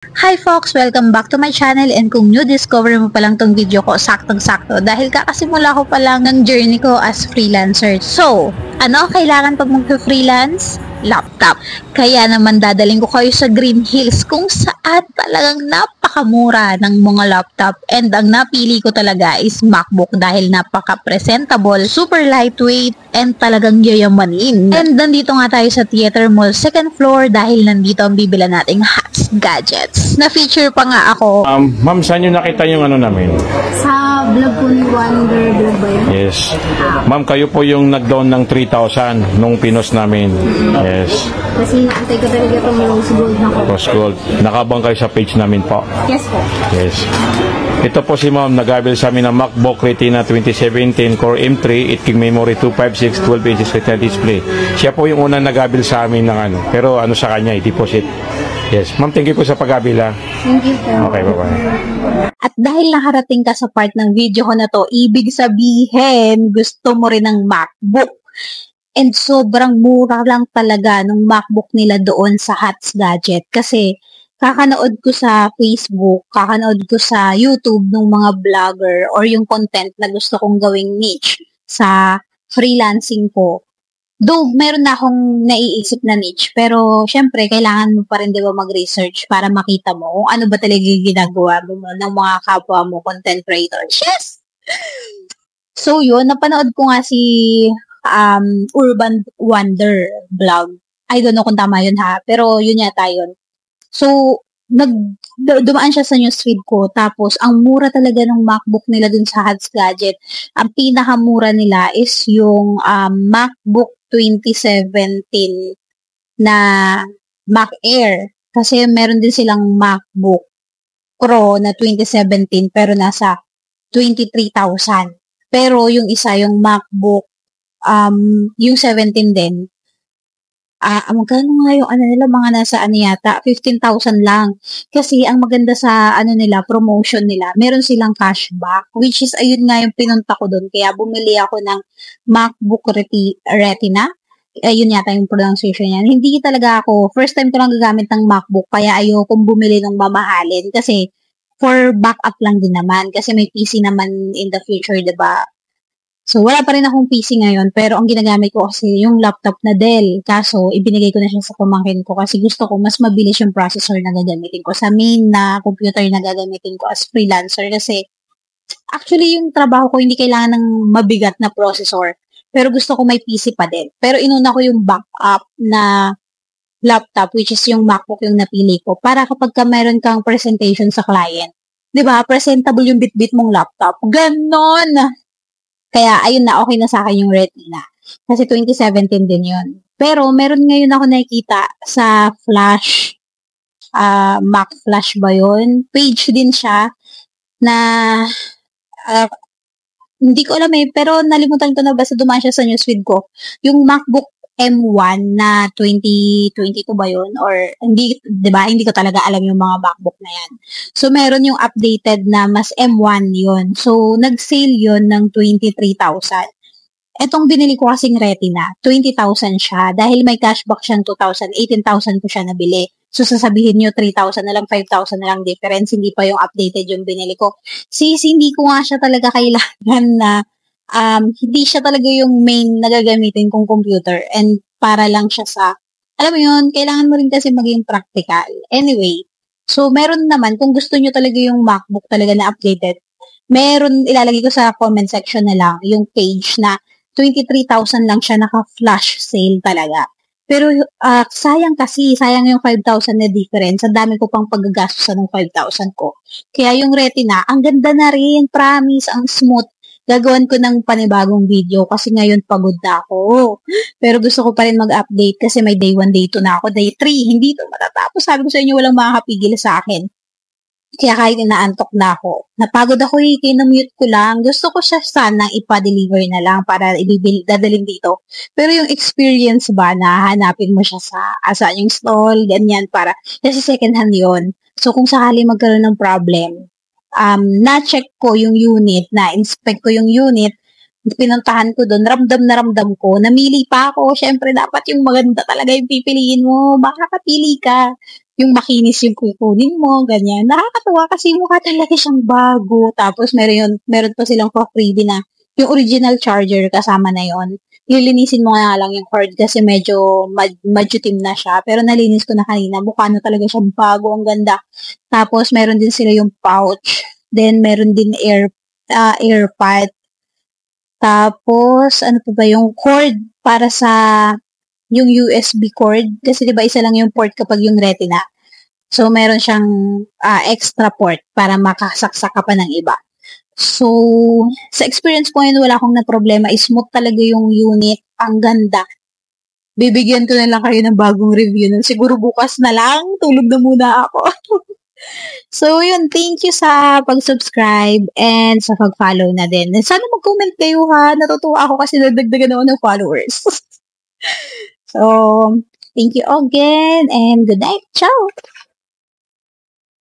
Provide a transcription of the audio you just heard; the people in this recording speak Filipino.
Hi folks! Welcome back to my channel, and kung new discover mo pa lang tong video ko, saktong-sakto dahil kakasimula ko pa lang ng journey ko as freelancer. So, ano kailangan pag mag-freelance? Laptop. Kaya naman dadaling ko kayo sa Green Hills kung saan talagang napakamura ng mga laptop, and ang napili ko talaga is MacBook dahil napaka-presentable, super lightweight, and talagang yayamanin. And nandito nga tayo sa Theater Mall 2nd floor dahil nandito ang bibila nating hats, gadgets. Na-feature pa nga ako. Ma'am, saan nyo nakita yung ano namin? Sa vlog po ni Wonder Vlog ba yun? Yes. Ma'am, kayo po yung nag-down ng 3,000 nung pinos namin. Yes. Kasi naantay ko talaga itong rose gold na ko. Rose gold. Nakabang kayo sa page namin po. Yes po. Yes. Ito po si ma'am, nag-avail sa amin ng MacBook Retina 2017 Core M3, 8 GB memory, 256, 12 inches Retina display. Siya po yung unang nag-avail sa amin ng ano. Pero ano sa kanya, i-deposit. Yes. Ma'am, thank you po sa pag-avail. Thank you po. Okay, bye-bye. At dahil nakarating ka sa part ng video ko na to, ibig sabihin, gusto mo rin ng MacBook. And sobrang mura lang talaga ng MacBook nila doon sa Hats Gadget. Kasi kakanood ko sa Facebook, kakanood ko sa YouTube ng mga vlogger or yung content na gusto kong gawing niche sa freelancing ko. Though, meron na akong naiisip na niche, pero syempre, kailangan mo pa rin, di ba, mag-research para makita mo kung ano ba talaga yung ginagawa mo ng mga kapwa mo, content creators. Yes! So, yun, napanood ko nga si Urban Wonder vlog. I don't know kung tama yun ha, pero yun yata yun. So, dumaan siya sa newsfeed ko, tapos ang mura talaga ng MacBook nila dun sa Hats Gadget. Ang pinakamura nila is yung MacBook 2017 na Mac Air. Kasi meron din silang MacBook Pro na 2017 pero nasa 23,000. Pero yung isa, yung MacBook, yung 17 din, magkano nga yung ano nila, mga nasa ano yata, 15,000 lang. Kasi ang maganda sa ano nila, promotion nila, meron silang cashback, which is ayun nga yung pinunta ko doon. Kaya bumili ako ng MacBook Retina. Ayun yata yung pronunciation niyan. Hindi talaga ako, first time ko lang gagamit ng MacBook, kaya ayokong bumili ng mamahalin. Kasi for backup lang din naman. Kasi may PC naman in the future, diba? So, wala pa rin akong PC ngayon, pero ang ginagamit ko kasi yung laptop na Dell. Kaso, ibinigay ko na siya sa pamangkin ko kasi gusto ko mas mabilis yung processor na gagamitin ko sa main na computer na gagamitin ko as freelancer. Kasi, actually, yung trabaho ko hindi kailangan ng mabigat na processor. Pero gusto ko may PC pa din. Pero inuna ko yung backup na laptop, which is yung MacBook yung napili ko. Para kapag ka mayroon kang presentation sa client, di ba, presentable yung bit-bit mong laptop. Ganon! Kaya, ayun na, okay na sa akin yung Retina. Kasi 2017 din yun. Pero, meron ngayon ako nakikita sa Flash, Mac Flash ba yun? Page din siya na, hindi ko alam pero nalimutan ko na basta dumaan siya sa newsfeed ko. Yung MacBook M1 na 2022 ba yun? Or, hindi, di ba? Hindi ko talaga alam yung mga MacBook na yan. So, meron yung updated na mas M1 yun. So, nag-sale yun ng 23,000. Etong binili ko kasing Retina, 20,000 siya. Dahil may cashback siyang 2,000, 18,000 ko siya nabili. So, sasabihin nyo 3,000 na lang, 5,000 na lang difference. Hindi pa yung updated yung binili ko. Sis, hindi ko nga siya talaga kailangan na hindi siya talaga yung main na gagamitin kong computer, and para lang siya sa, alam mo yun, kailangan mo rin kasi maging practical. Anyway, so meron naman, kung gusto nyo talaga yung MacBook talaga na updated, meron, ilalagay ko sa comment section na lang, yung page na 23,000 lang siya, naka-flash sale talaga. Pero sayang yung 5,000 na difference. Ang dami ko pang paggagastusan ng 5,000 ko. Kaya yung Retina, ang ganda na rin, promise, ang smooth. Gagawin ko ng panibagong video kasi ngayon pagod na ako. Pero gusto ko pa rin mag-update kasi may day 1, day 2 na ako. Day 3, hindi to matatapos. Sabi ko sa inyo, walang makakapigil sa akin. Kaya kahit inaantok na ako. Napagod ako kinamute ko lang. Gusto ko siya sana ipa-deliver na lang para dadalhin dito. Pero yung experience ba na hanapin mo siya sa saan yung stall, ganyan, para, kasi second hand yun. So kung sakali magkaroon ng problem, na-check ko yung unit, na-inspect ko yung unit, pinuntahan ko doon, ramdam na ramdam ko, namili pa ako, syempre dapat yung maganda talaga yung pipiliin mo, baka kapili ka. yung makinis yung kukunin mo, ganyan. Nakakatuwa kasi mukha talaga siyang bago. Tapos meron pa silang for freebie na yung original charger kasama na yon. Lilinisin mo nga lang yung cord kasi medyo madutim na siya. Pero nalinis ko na kanina. Mukha na talaga siyang bago. Ang ganda. Tapos meron din sila yung pouch. Then meron din airpod. Tapos ano pa ba yung cord para sa yung USB cord, kasi diba isa lang yung port kapag yung Retina. So, meron siyang extra port para makasaksak ka pa ng iba. So, sa experience ko yun, wala akong na problema. Smooth talaga yung unit. Ang ganda. Bibigyan ko na lang kayo ng bagong review. Siguro bukas na lang. Tulog na muna ako. So, yun. Thank you sa pag-subscribe and sa pag-follow na din. And sana mag-comment kayo ha. Natutuwa ako kasi nadagdagan ako ng followers. So, thank you again and good night. Ciao!